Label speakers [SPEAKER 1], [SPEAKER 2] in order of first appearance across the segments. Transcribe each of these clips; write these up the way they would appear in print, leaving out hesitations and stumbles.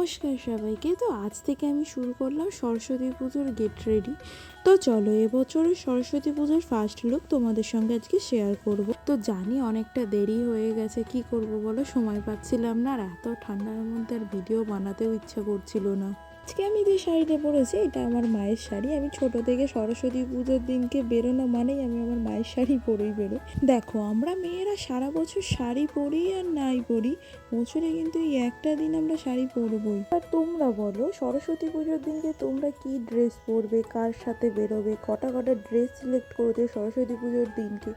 [SPEAKER 1] নমস্কার সবাইকে। তো আজ থেকে আমি শুরু করলাম সরস্বতী পুজোর গেট রেডি। তো চলো এবছরের সরস্বতী পুজোর ফার্স্ট লুক তোমাদের সঙ্গে আজকে শেয়ার করব। তো জানি অনেকটা দেরি হয়ে গেছে, কি করব বলো, সময় পাচ্ছিলাম না, আর এত ঠান্ডার মধ্যে আর ভিডিও বানাতেও ইচ্ছা করছিল না। আজকে আমি যে শাড়িটা পরেছি এটা আমার মায়ের শাড়ি। আমি ছোট থেকে সরস্বতী পুজোর দিনকে বেরোনো মানেই আমি আমার মায়ের শাড়ি পরেই বেরোই। দেখো, আমরা মেয়েরা সারা বছর শাড়ি পরি আর নাই পরি, বছরে কিন্তু এই একটা দিন আমরা শাড়ি পরবই। আর তোমরা বলো, সরস্বতী পুজোর দিনকে তোমরা কি ড্রেস পরবে, কার সাথে বেরোবে, কটা কটা ড্রেস সিলেক্ট করেছে সরস্বতী পুজোর দিনকে,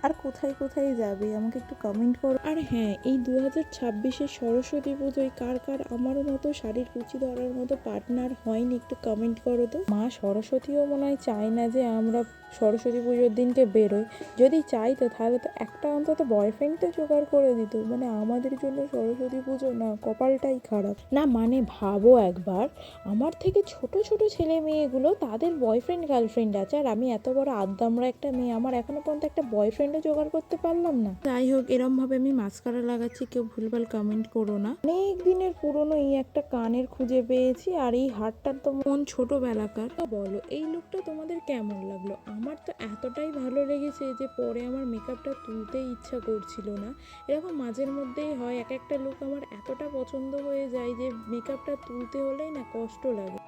[SPEAKER 1] আর কোথায় কোথায় যাবে আমাকে একটু কমেন্ট করো। আর হ্যাঁ, এই 2026-এর সরস্বতী পুজোয় কার কার আমার মতো শাড়ির কুচি ধরার মতো পার্টনার হয়নি একটু কমেন্ট করো তো। মা সরস্বতীও মনে হয় চায় না যে আমরা সরস্বতী পুজোর দিনকে বেরোই। যদি চাইতো তাহলে তো একটা অন্তত বয়ফ্রেন্ড তো জোগাড় করে দিত। মানে আমাদের জন্য সরস্বতী পুজো না, কপালটাই খারাপ না। মানে ভাবো একবার, আমার থেকে ছোট ছোট ছেলে মেয়েগুলো তাদের বয়ফ্রেন্ড গার্লফ্রেন্ড আছে, আর আমি এত বড় আদ্দামরা একটা মেয়ে, আমার এখনো পর্যন্ত একটা বয়ফ্রেন্ডও জোগাড় করতে পারলাম না। যাই হোক, এরম ভাবে আমি মাস্কারা লাগাচ্ছি, কেউ ভুলভাল কমেন্ট করো না। অনেক দিনের পুরনো এই একটা কানের খুঁজে পেয়েছি, আর এই হারটার তো মন ছোটবেলাকার। তো বলো, এই লুকটা তোমাদের কেমন লাগলো? আমার তো এতটাই ভালো লেগেছে যে পরে আমার মেকআপটা তুলতেই ইচ্ছা করছিল না। এরকম মাঝের মধ্যেই হয়, এক একটা লুক আমার এতটা পছন্দ হয়ে যায় যে মেকআপটা তুলতে হলেই না কষ্ট লাগে।